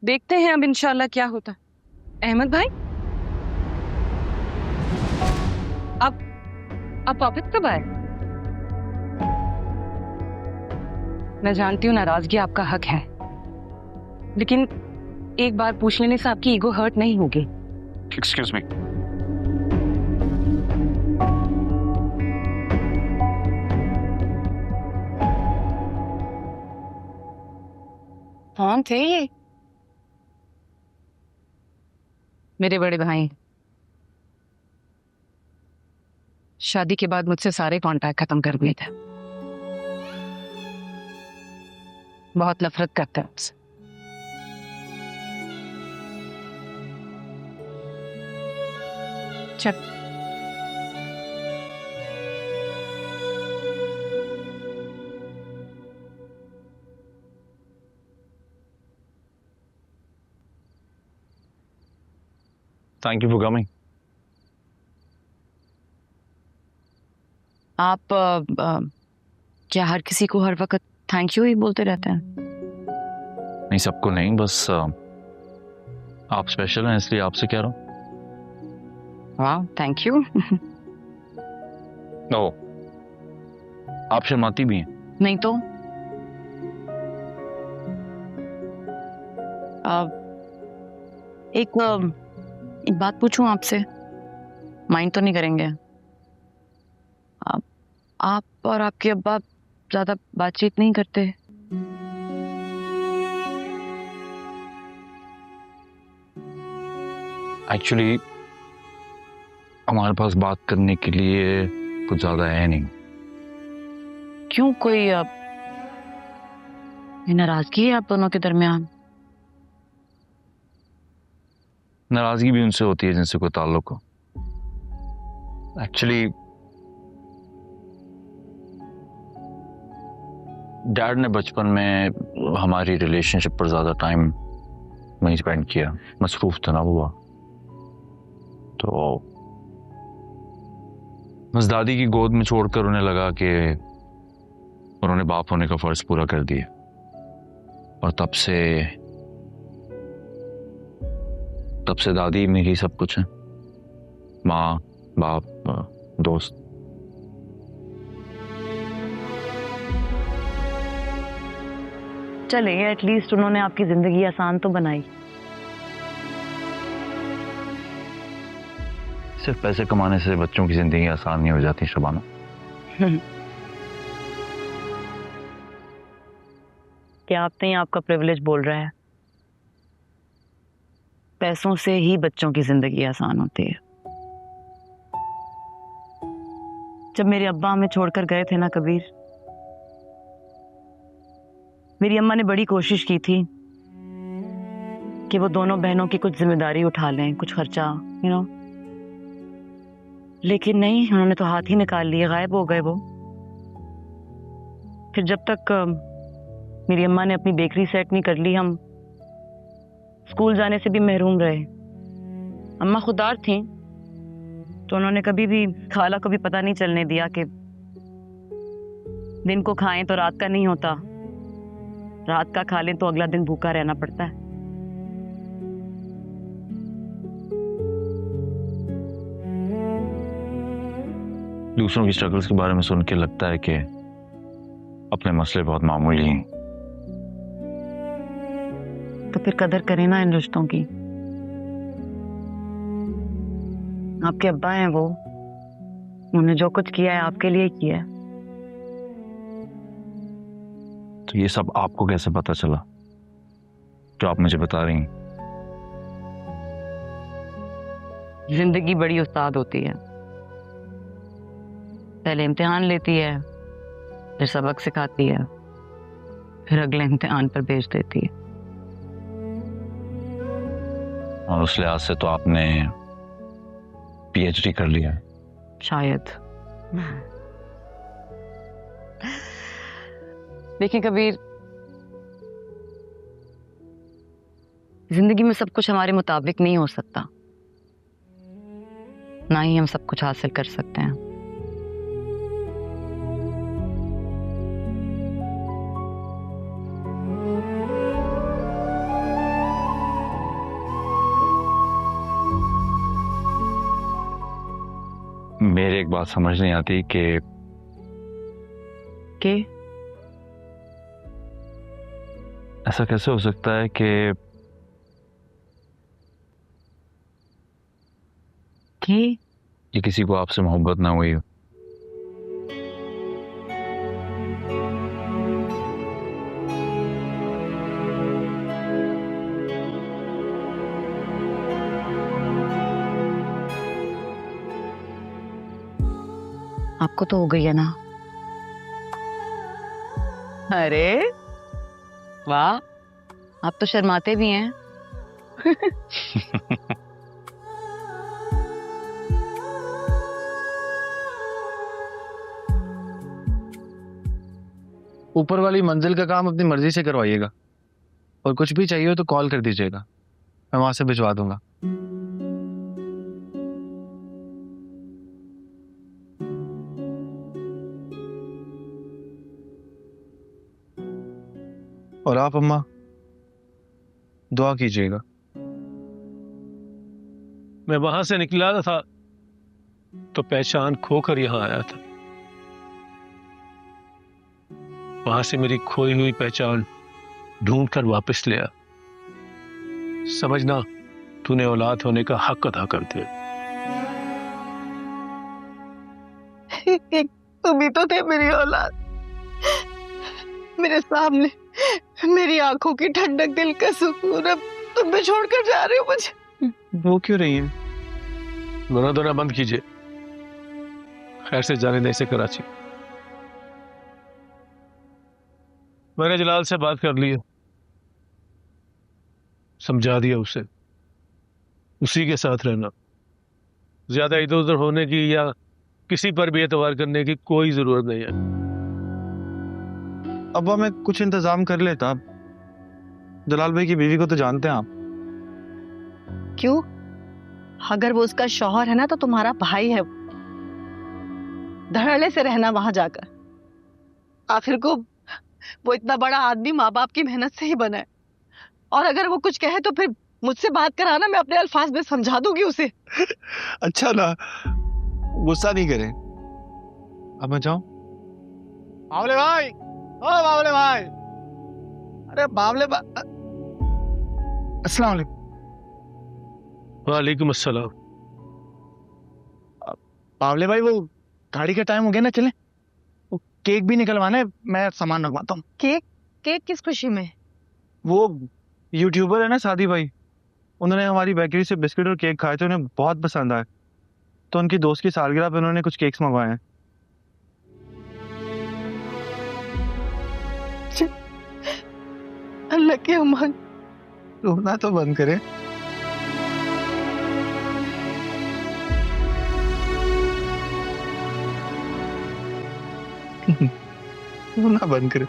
देखते हैं अब इंशाल्लाह क्या होता। अहमद भाई, आप वापस कब आए? मैं जानती हूँ नाराजगी आपका हक है, लेकिन एक बार पूछ लेने से आपकी ईगो हर्ट नहीं होगी। Excuse me. कौन थे ये? मेरे बड़े भाई। शादी के बाद मुझसे सारे कांटेक्ट खत्म कर दिए थे। बहुत नफरत करते हैं मुझसे। चल। Thank you for coming. आप क्या हर किसी को हर वक्त थैंक यू ही बोलते रहते हैं? नहीं, सबको नहीं, बस आप स्पेशल हैं इसलिए आपसे कह रहा हूँ। वाह, थैंक यू। ओ, आप शर्माती भी हैं। नहीं तो एक बात पूछूं आपसे? माइंड तो नहीं करेंगे? आप आप और आपके अब्बा ज्यादा बातचीत नहीं करते? एक्चुअली हमारे पास बात करने के लिए कुछ ज्यादा है नहीं। क्यों, कोई नाराजगी है आप दोनों के दरमियान? नाराजगी भी उनसे होती है जिनसे कोई ताल्लुक हो। एक्चुअली डैड ने बचपन में हमारी रिलेशनशिप पर ज्यादा टाइम नहीं स्पेंड किया, मसरूफ था ना वो। तो बस दादी की गोद में छोड़कर उन्हें लगा कि उन्होंने बाप होने का फर्ज पूरा कर दिया, और तब से दादी मेरी सब कुछ है। माँ, बाप, दोस्त। चले, एटलीस्ट उन्होंने आपकी जिंदगी आसान तो बनाई। सिर्फ पैसे कमाने से बच्चों की जिंदगी आसान नहीं हो जाती शबाना। क्या आप नहीं, आपका प्रिविलेज बोल रहा है? पैसों से ही बच्चों की जिंदगी आसान होती है। जब मेरे अब्बा हमें छोड़कर गए थे ना कबीर, मेरी अम्मा ने बड़ी कोशिश की थी कि वो दोनों बहनों की कुछ जिम्मेदारी उठा लें, कुछ खर्चा, लेकिन नहीं, उन्होंने तो हाथ ही निकाल लिए, गायब हो गए वो। फिर जब तक मेरी अम्मा ने अपनी बेकरी सेट नहीं कर ली, हम स्कूल जाने से भी महरूम रहे। अम्मा खुदार थीं, तो उन्होंने कभी भी खाला को भी पता नहीं चलने दिया कि दिन को खाएं तो रात का नहीं होता, रात का खा लें तो अगला दिन भूखा रहना पड़ता है। दूसरों की स्ट्रगल्स के बारे में सुन के लगता है कि अपने मसले बहुत मामूली हैं। तो फिर कदर करें ना इन रिश्तों की। आपके अब्बा हैं वो, उन्होंने जो कुछ किया है आपके लिए किया है। तो ये सब आपको कैसे पता चला जो आप मुझे बता रही हैं? जिंदगी बड़ी उस्ताद होती है। पहले इम्तिहान लेती है, फिर सबक सिखाती है, फिर अगले इम्तिहान पर भेज देती है। और उस लिहाज से तो आपने पीएचडी कर लिया है। शायद। देखिए कबीर, जिंदगी में सब कुछ हमारे मुताबिक नहीं हो सकता, ना ही हम सब कुछ हासिल कर सकते हैं। बात समझ नहीं आती कि ऐसा कैसे हो सकता है कि किसी को आपसे मोहब्बत ना हुई हो। आपको तो हो गई है ना? अरे वाह, आप तो शर्माते भी हैं। ऊपर वाली मंजिल का काम अपनी मर्जी से करवाइएगा, और कुछ भी चाहिए हो तो कॉल कर दीजिएगा, मैं वहां से भिजवा दूंगा। और आप अम्मा दुआ कीजिएगा। मैं वहां से निकला था तो पहचान खोकर यहां आया था। वहां से मेरी खोई हुई पहचान ढूंढ कर वापस ले आ। समझना तूने औलाद होने का हक अदा कर दिया। तुम ही तो थे मेरी औलाद, मेरे सामने, मेरी आंखों की ठंडक, दिल का सुकून। अब तुम भी छोड़कर जा रहे हो मुझे। वो क्यों रही है? रोना धोना बंद कीजिए, खैर से जाने दे इसे कराची। मैंने जलाल से बात कर ली है, समझा दिया उसे उसी के साथ रहना। ज्यादा इधर उधर होने की या किसी पर भी एतवार करने की कोई जरूरत नहीं है। अब्बा मैं कुछ इंतजाम कर लेता। जलाल भाई की बीवी को तो जानते हैं आप। क्यों? अगर वो उसका शौहर है ना तो तुम्हारा भाई है। धड़ल्ले से रहना वहां जाकर। आखिर को वो इतना बड़ा आदमी माँ बाप की मेहनत से ही बना है, और अगर वो कुछ कहे तो फिर मुझसे बात कराना, मैं अपने अल्फाज में समझा दूंगी उसे। अच्छा ना, गुस्सा नहीं करें। अब मैं जाऊं? बावले भाई, ओ बावले भाई, अरे बावले अस्सलाम वालेकुम। वालेकुम अस्सलाम। बावले भाई वो गाड़ी का टाइम हो गया ना, चले? वो केक भी निकलवाना है, मैं सामान रखवाता हूँ। केक? केक किस खुशी में? वो यूट्यूबर है ना सादी भाई, उन्होंने हमारी बेकरी से बिस्किट और केक खाए थे, उन्हें बहुत पसंद आए, तो उनकी दोस्त की सालगिरह पे उन्होंने कुछ केक्स मंगवाए हैं। अल्लाह के अमान। रोना तो बंद करे। रोना बंद करे।